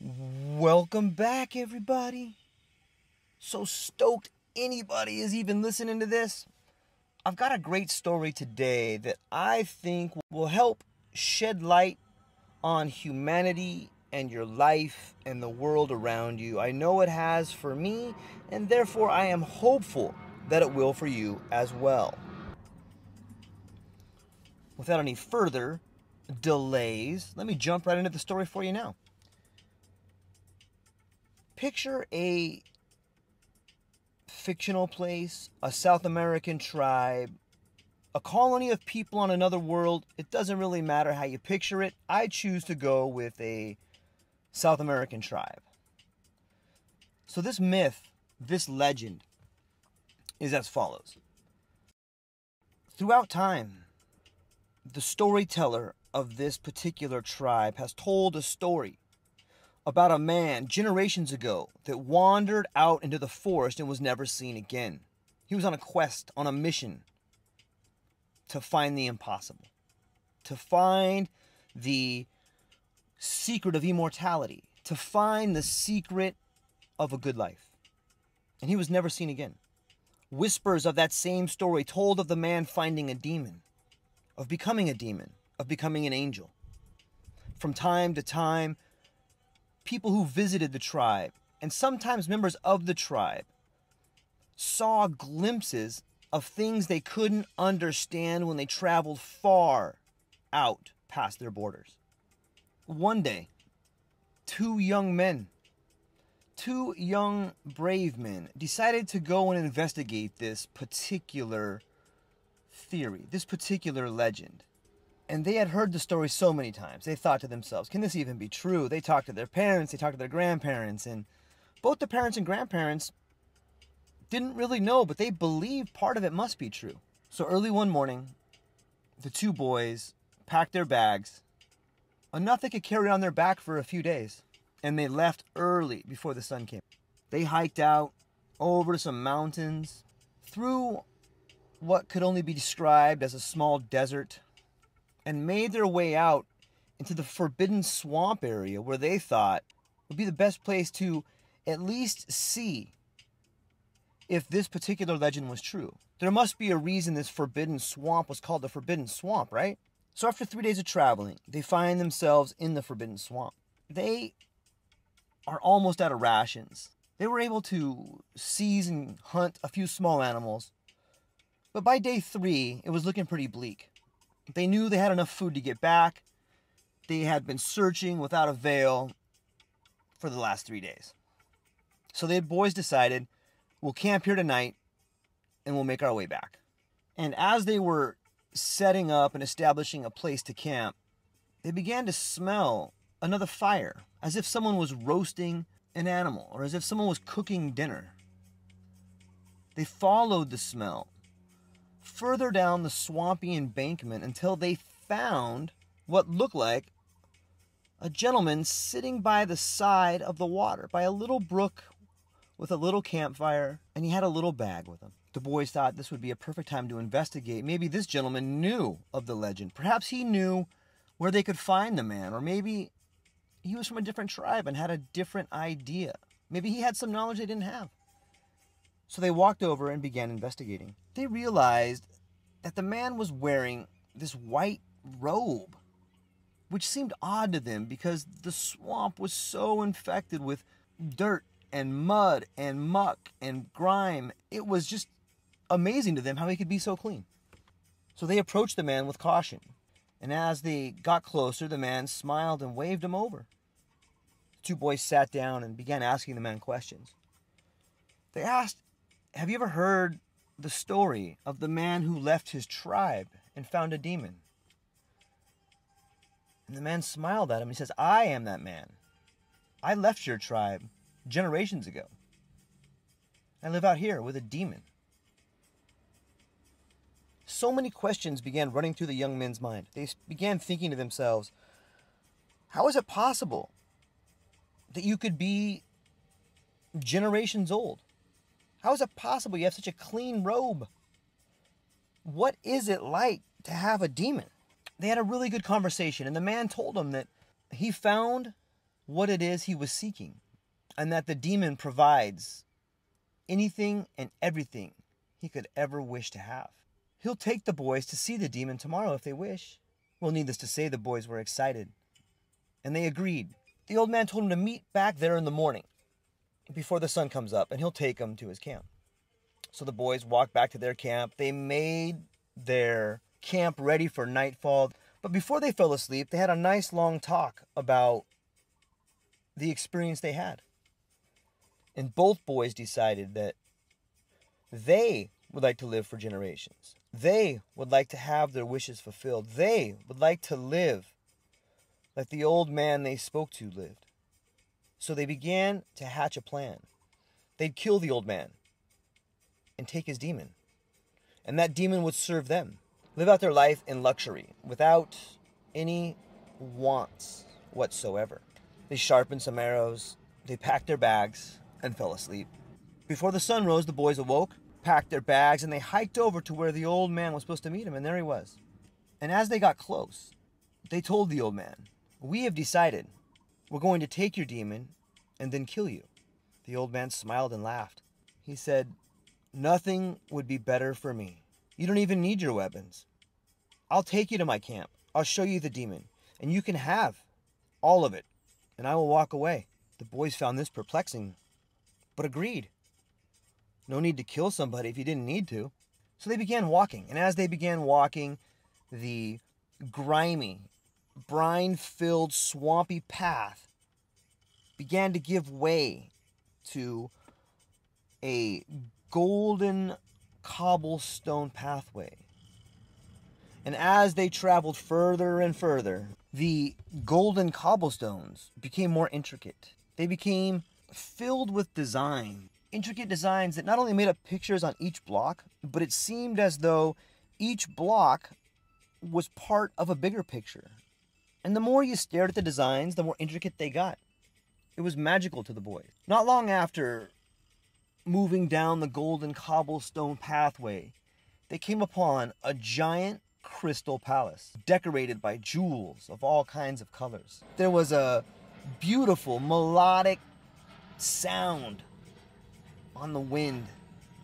Welcome back, everybody. So stoked anybody is even listening to this. I've got a great story today that I think will help shed light on humanity and your life and the world around you. I know it has for me, and therefore I am hopeful that it will for you as well. Without any further delays, let me jump right into the story for you now. Picture a fictional place, a South American tribe, a colony of people on another world. It doesn't really matter how you picture it. I choose to go with a South American tribe. So this myth, this legend, is as follows. Throughout time, the storyteller of this particular tribe has told a story about a man generations ago that wandered out into the forest and was never seen again. He was on a quest, on a mission to find the impossible, to find the secret of immortality, to find the secret of a good life. And he was never seen again. Whispers of that same story told of the man finding a demon, of becoming an angel. From time to time, people who visited the tribe, and sometimes members of the tribe, saw glimpses of things they couldn't understand when they traveled far out past their borders. One day, two young brave men, decided to go and investigate this particular theory, this particular legend. And they had heard the story so many times. They thought to themselves, can this even be true? They talked to their parents, they talked to their grandparents, and both the parents and grandparents didn't really know, but they believed part of it must be true. So early one morning, the two boys packed their bags, enough they could carry on their back for a few days, and they left early before the sun came. They hiked out over to some mountains, through what could only be described as a small desert, and made their way out into the forbidden swamp area where they thought would be the best place to at least see if this particular legend was true. There must be a reason this forbidden swamp was called the Forbidden Swamp, right? So after 3 days of traveling, they find themselves in the Forbidden Swamp. They are almost out of rations. They were able to seize and hunt a few small animals, but by day 3, it was looking pretty bleak. They knew they had enough food to get back. They had been searching without avail for the last 3 days. So the boys decided, we'll camp here tonight and we'll make our way back. And as they were setting up and establishing a place to camp, they began to smell another fire, as if someone was roasting an animal or as if someone was cooking dinner. They followed the smell further down the swampy embankment until they found what looked like a gentleman sitting by the side of the water, by a little brook with a little campfire, and he had a little bag with him. The boys thought this would be a perfect time to investigate. Maybe this gentleman knew of the legend. Perhaps he knew where they could find the man, or maybe he was from a different tribe and had a different idea. Maybe he had some knowledge they didn't have. So they walked over and began investigating. They realized that the man was wearing this white robe, which seemed odd to them because the swamp was so infected with dirt and mud and muck and grime. It was just amazing to them how he could be so clean. So they approached the man with caution. And as they got closer, the man smiled and waved them over. The two boys sat down and began asking the man questions. They asked, have you ever heard the story of the man who left his tribe and found a demon? And the man smiled at him. He says, I am that man. I left your tribe generations ago. I live out here with a demon. So many questions began running through the young men's mind. They began thinking to themselves, how is it possible that you could be generations old? How is it possible you have such a clean robe? What is it like to have a demon? They had a really good conversation, and the man told them that he found what it is he was seeking, and that the demon provides anything and everything he could ever wish to have. He'll take the boys to see the demon tomorrow if they wish. Well, needless to say, the boys were excited, and they agreed. The old man told them to meet back there in the morning, before the sun comes up, and he'll take them to his camp. So the boys walked back to their camp. They made their camp ready for nightfall. But before they fell asleep, they had a nice long talk about the experience they had. And both boys decided that they would like to live for generations. They would like to have their wishes fulfilled. They would like to live like the old man they spoke to lived. So they began to hatch a plan. They'd kill the old man and take his demon. And that demon would serve them. Live out their life in luxury, without any wants whatsoever. They sharpened some arrows, they packed their bags, and fell asleep. Before the sun rose, the boys awoke, packed their bags, and they hiked over to where the old man was supposed to meet him, and there he was. And as they got close, they told the old man, "We have decided we're going to take your demon and then kill you." The old man smiled and laughed. He said, "Nothing would be better for me. You don't even need your weapons. I'll take you to my camp. I'll show you the demon, and you can have all of it, and I will walk away." The boys found this perplexing, but agreed. No need to kill somebody if you didn't need to. So they began walking, and as they began walking, the grimy, brine-filled, swampy path began to give way to a golden cobblestone pathway. And as they traveled further and further, the golden cobblestones became more intricate. They became filled with design. Intricate designs that not only made up pictures on each block, but it seemed as though each block was part of a bigger picture. And the more you stared at the designs, the more intricate they got. It was magical to the boys. Not long after moving down the golden cobblestone pathway, they came upon a giant crystal palace, decorated by jewels of all kinds of colors. There was a beautiful melodic sound on the wind,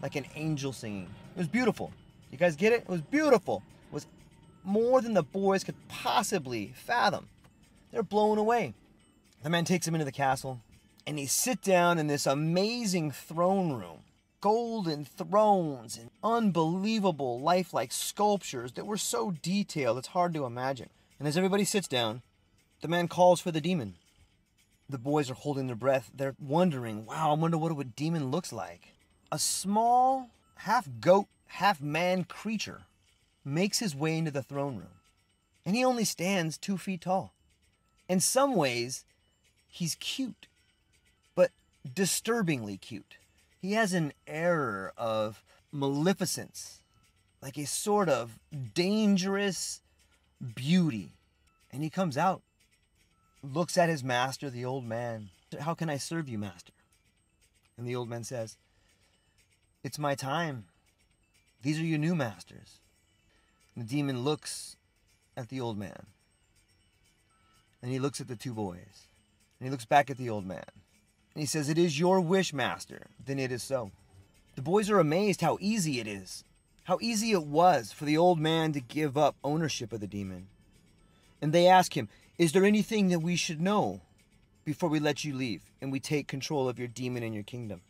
like an angel singing. It was beautiful. You guys get it? It was beautiful. It was more than the boys could possibly fathom. They're blown away. The man takes them into the castle, and they sit down in this amazing throne room. Golden thrones and unbelievable lifelike sculptures that were so detailed it's hard to imagine. And as everybody sits down, the man calls for the demon. The boys are holding their breath. They're wondering, wow, I wonder what a demon looks like. A small, half-goat, half-man creature makes his way into the throne room. And he only stands 2 feet tall. In some ways, he's cute, but disturbingly cute. He has an air of maleficence, like a sort of dangerous beauty. And he comes out, looks at his master, the old man. "How can I serve you, master?" And the old man says, "It's my time. These are your new masters." And the demon looks at the old man. And he looks at the 2 boys. And he looks back at the old man. And he says, "It is your wish, master." Then it is so. The boys are amazed how easy it is. How easy it was for the old man to give up ownership of the demon. And they ask him, "Is there anything that we should know before we let you leave and we take control of your demon and your kingdom?"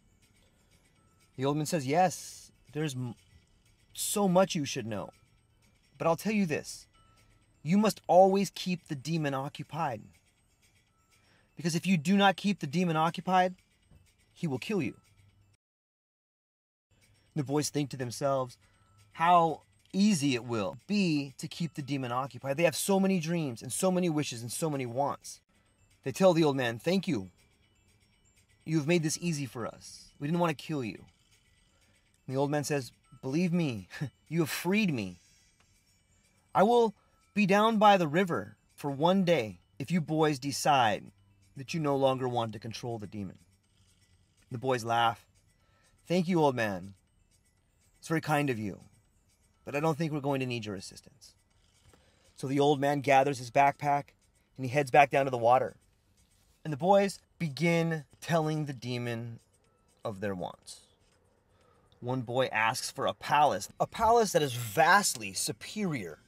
The old man says, "Yes, there's so much you should know. But I'll tell you this. You must always keep the demon occupied. Because if you do not keep the demon occupied, he will kill you." The boys think to themselves how easy it will be to keep the demon occupied. They have so many dreams and so many wishes and so many wants. They tell the old man, "Thank you. You've made this easy for us. We didn't want to kill you." And the old man says, "Believe me, you have freed me. I will be down by the river for 1 day if you boys decide that you no longer want to control the demon." The boys laugh. "Thank you, old man. It's very kind of you. But I don't think we're going to need your assistance." So the old man gathers his backpack and he heads back down to the water. And the boys begin telling the demon of their wants. One boy asks for a palace that is vastly superior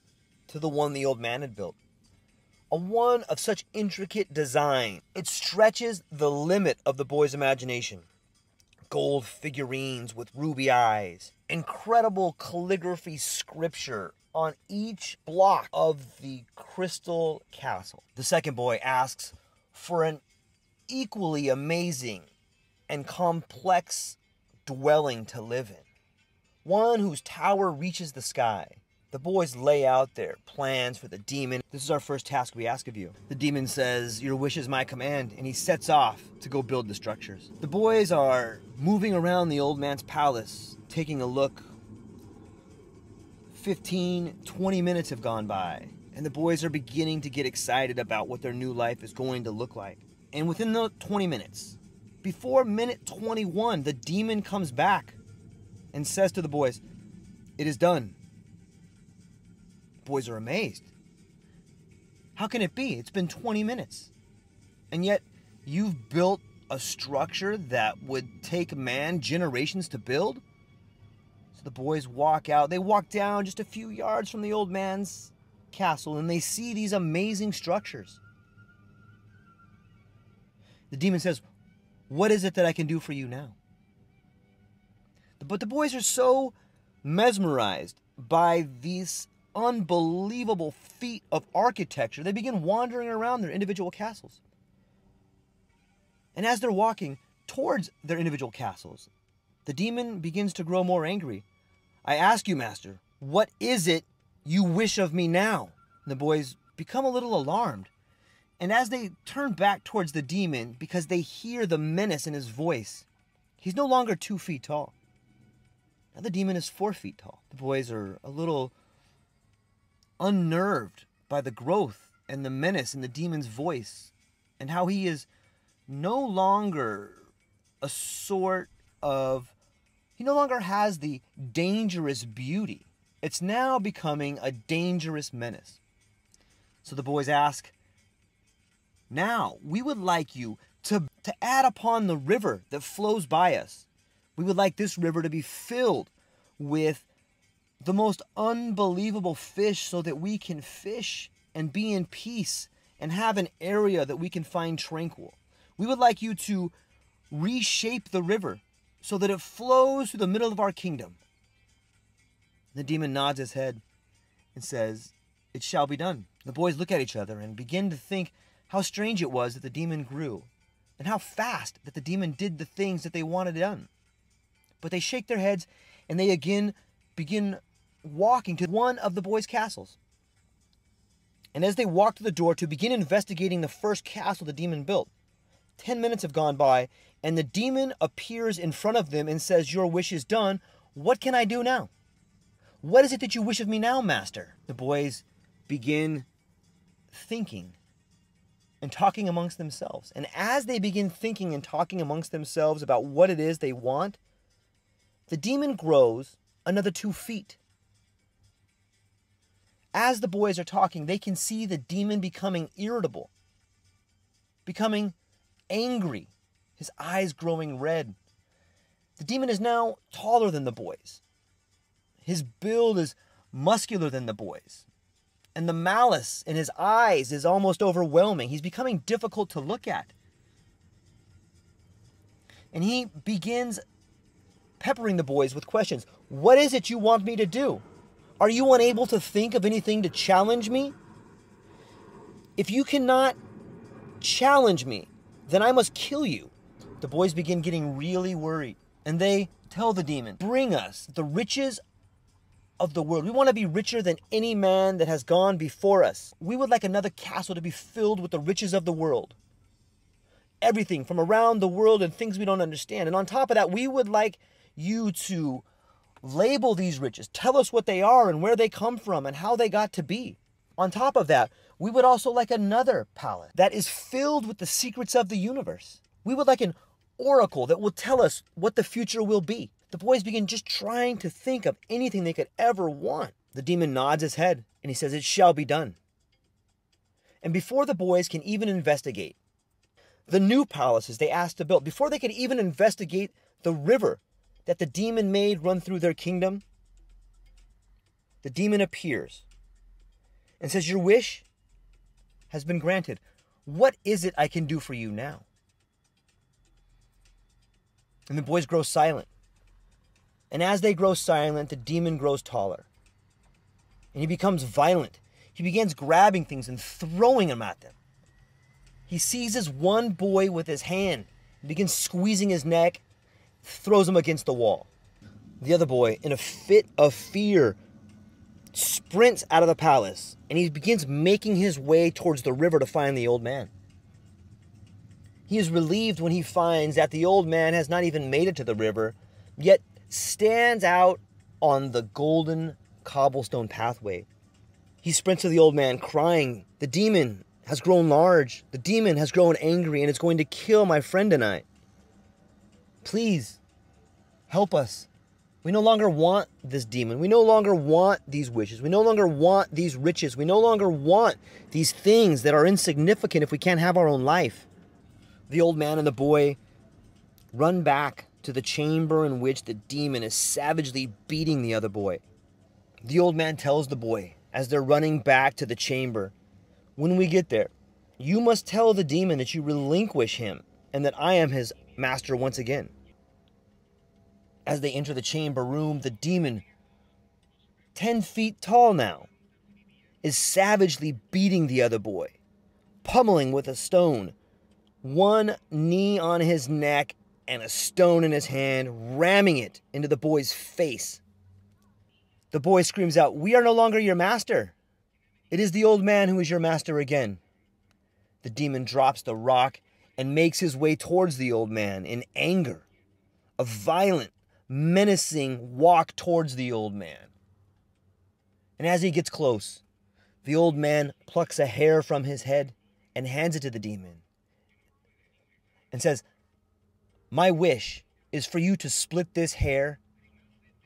to the one the old man had built. A one of such intricate design, it stretches the limit of the boy's imagination. Gold figurines with ruby eyes, incredible calligraphy scripture on each block of the crystal castle. The second boy asks for an equally amazing and complex dwelling to live in, one whose tower reaches the sky. The boys lay out their plans for the demon. This is our first task we ask of you. The demon says, "Your wish is my command," and he sets off to go build the structures. The boys are moving around the old man's palace, taking a look. 15, 20 minutes have gone by, and the boys are beginning to get excited about what their new life is going to look like. And within the 20 minutes, before minute 21, the demon comes back and says to the boys, "It is done." The boys are amazed. How can it be? It's been 20 minutes. And yet, you've built a structure that would take man generations to build? So the boys walk out. They walk down just a few yards from the old man's castle, and they see these amazing structures. The demon says, "What is it that I can do for you now?" But the boys are so mesmerized by these unbelievable feat of architecture, they begin wandering around their individual castles. And as they're walking towards their individual castles, the demon begins to grow more angry. "I ask you, master, what is it you wish of me now?" And the boys become a little alarmed. And as they turn back towards the demon, because they hear the menace in his voice, he's no longer 2 feet tall. Now the demon is 4 feet tall. The boys are a little unnerved by the growth and the menace in the demon's voice, and how he is no longer a sort of, he no longer has the dangerous beauty. It's now becoming a dangerous menace. So the boys ask, "Now, we would like you to add upon the river that flows by us. We would like this river to be filled with the most unbelievable fish so that we can fish and be in peace and have an area that we can find tranquil. We would like you to reshape the river so that it flows through the middle of our kingdom." The demon nods his head and says, "It shall be done." The boys look at each other and begin to think how strange it was that the demon grew, and how fast that the demon did the things that they wanted done. But they shake their heads, and they again begin walking to one of the boys' castles. And as they walk to the door to begin investigating the first castle the demon built, 10 minutes have gone by, and the demon appears in front of them and says, "Your wish is done. What can I do now? What is it that you wish of me now, master?" The boys begin thinking and talking amongst themselves. And as they begin thinking and talking amongst themselves about what it is they want, the demon grows another 2 feet. As the boys are talking, they can see the demon becoming irritable, becoming angry, his eyes growing red. The demon is now taller than the boys. His build is muscular than the boys. And the malice in his eyes is almost overwhelming. He's becoming difficult to look at. And he begins peppering the boys with questions. "What is it you want me to do? Are you unable to think of anything to challenge me? If you cannot challenge me, then I must kill you." The boys begin getting really worried. And they tell the demon, "Bring us the riches of the world. We want to be richer than any man that has gone before us. We would like another castle to be filled with the riches of the world. Everything from around the world and things we don't understand. And on top of that, we would like you to label these riches. Tell us what they are and where they come from and how they got to be. On top of that, we would also like another palace that is filled with the secrets of the universe. We would like an oracle that will tell us what the future will be." The boys begin just trying to think of anything they could ever want. The demon nods his head and he says, "It shall be done." And before the boys can even investigate, The new palaces they asked to build, before they could even investigate the river that the demon made run through their kingdom, the demon appears and says, your wish has been granted. What is it I can do for you now? And the boys grow silent. And as they grow silent, the demon grows taller. And he becomes violent. He begins grabbing things and throwing them at them. He seizes one boy with his hand, begins squeezing his neck, throws him against the wall. The other boy, in a fit of fear, sprints out of the palace, and he begins making his way towards the river to find the old man. He is relieved when he finds that the old man has not even made it to the river, yet stands out on the golden cobblestone pathway. He sprints to the old man, crying, the demon has grown large. The demon has grown angry, and it's going to kill my friend and I. Please, help us. We no longer want this demon. We no longer want these wishes. We no longer want these riches. We no longer want these things that are insignificant if we can't have our own life. The old man and the boy run back to the chamber in which the demon is savagely beating the other boy. The old man tells the boy, as they're running back to the chamber, when we get there, you must tell the demon that you relinquish him and that I am his master once again. As they enter the chamber room, the demon, 10 feet tall now, is savagely beating the other boy, pummeling with a stone, one knee on his neck and a stone in his hand, ramming it into the boy's face. The boy screams out, we are no longer your master. It is the old man who is your master again. The demon drops the rock and makes his way towards the old man in anger, a violent, menacing walk towards the old man. And as he gets close, the old man plucks a hair from his head and hands it to the demon and says, my wish is for you to split this hair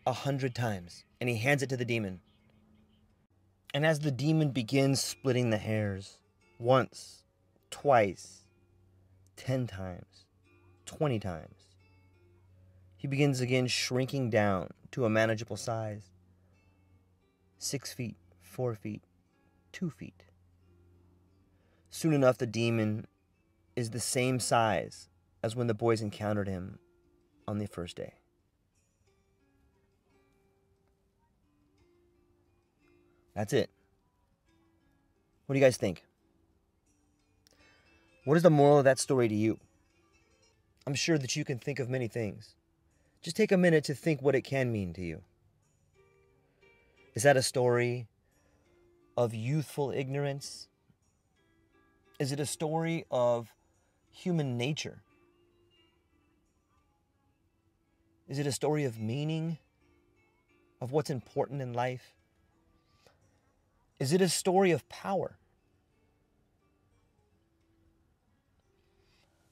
100 times. And he hands it to the demon. And as the demon begins splitting the hairs, once, twice, 10 times, 20 times, he begins again shrinking down to a manageable size. 6 feet, 4 feet, 2 feet. Soon enough, the demon is the same size as when the boys encountered him on the first day. That's it. What do you guys think? What is the moral of that story to you? I'm sure that you can think of many things. Just take a minute to think what it can mean to you. Is that a story of youthful ignorance? Is it a story of human nature? Is it a story of meaning? Of what's important in life? Is it a story of power?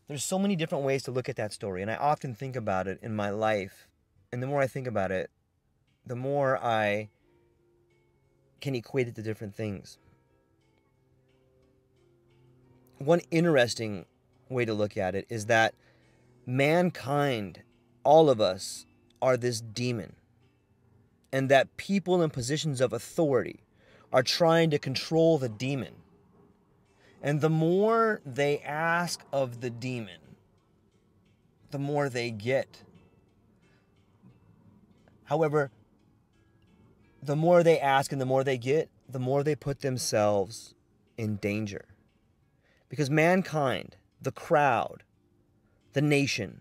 There's so many different ways to look at that story, and I often think about it in my life. And the more I think about it, the more I can equate it to different things. One interesting way to look at it is that mankind, all of us, are this demon. And that people in positions of authority are trying to control the demon. And the more they ask of the demon, the more they get. However, the more they ask and the more they get, the more they put themselves in danger. Because mankind, the crowd, the nation,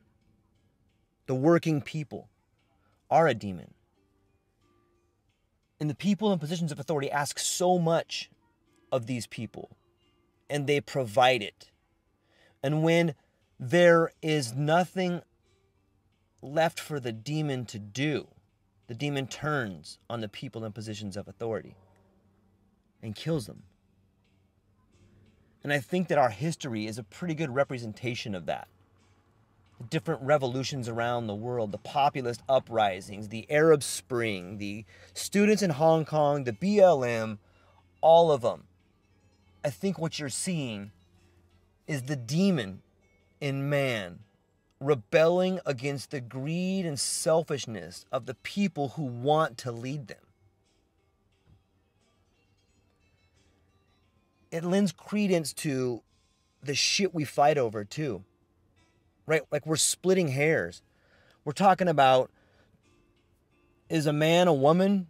the working people are a demon. And the people in positions of authority ask so much of these people, and they provide it. And when there is nothing left for the demon to do, the demon turns on the people in positions of authority and kills them. And I think that our history is a pretty good representation of that. The different revolutions around the world, the populist uprisings, the Arab Spring, the students in Hong Kong, the BLM, all of them. I think what you're seeing is the demon in man, rebelling against the greed and selfishness of the people who want to lead them. It lends credence to the shit we fight over too, right? Like we're splitting hairs. We're talking about, is a man a woman?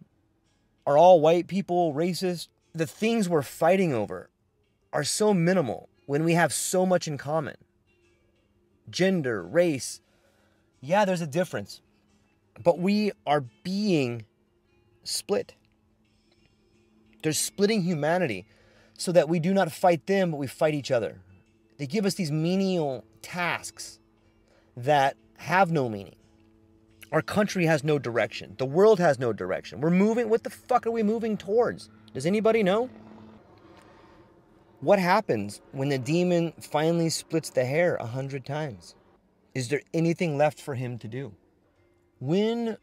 Are all white people racist? The things we're fighting over are so minimal when we have so much in common. Gender, race, yeah, there's a difference, but we are being split. There's splitting humanity so that we do not fight them, but we fight each other. They give us these menial tasks that have no meaning. Our country has no direction. The world has no direction. We're moving, what the fuck are we moving towards? Does anybody know? What happens when the demon finally splits the hair 100 times? Is there anything left for him to do? When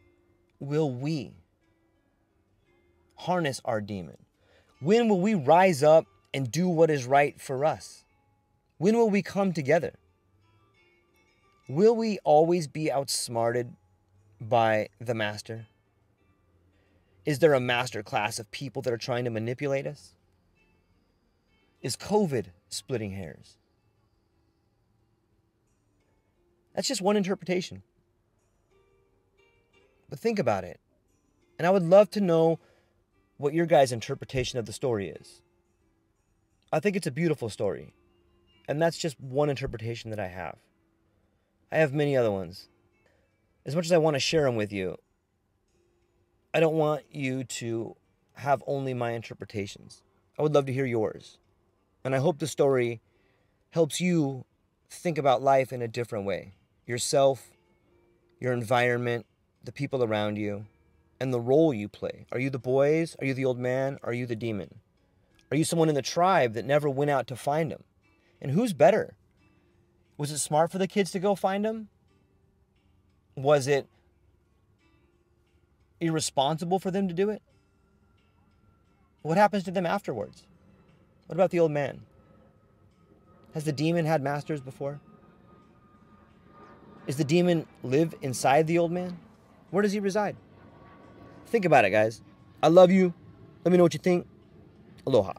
will we harness our demon? When will we rise up and do what is right for us? When will we come together? Will we always be outsmarted by the master? Is there a master class of people that are trying to manipulate us? Is COVID splitting hairs? That's just one interpretation. But think about it. And I would love to know what your guys' interpretation of the story is. I think it's a beautiful story. And that's just one interpretation that I have. I have many other ones. As much as I want to share them with you, I don't want you to have only my interpretations. I would love to hear yours. And I hope the story helps you think about life in a different way. Yourself, your environment, the people around you, and the role you play. Are you the boys? Are you the old man? Are you the demon? Are you someone in the tribe that never went out to find him? And who's better? Was it smart for the kids to go find him? Was it irresponsible for them to do it? What happens to them afterwards? What about the old man? Has the demon had masters before? Does the demon live inside the old man? Where does he reside? Think about it, guys. I love you. Let me know what you think. Aloha.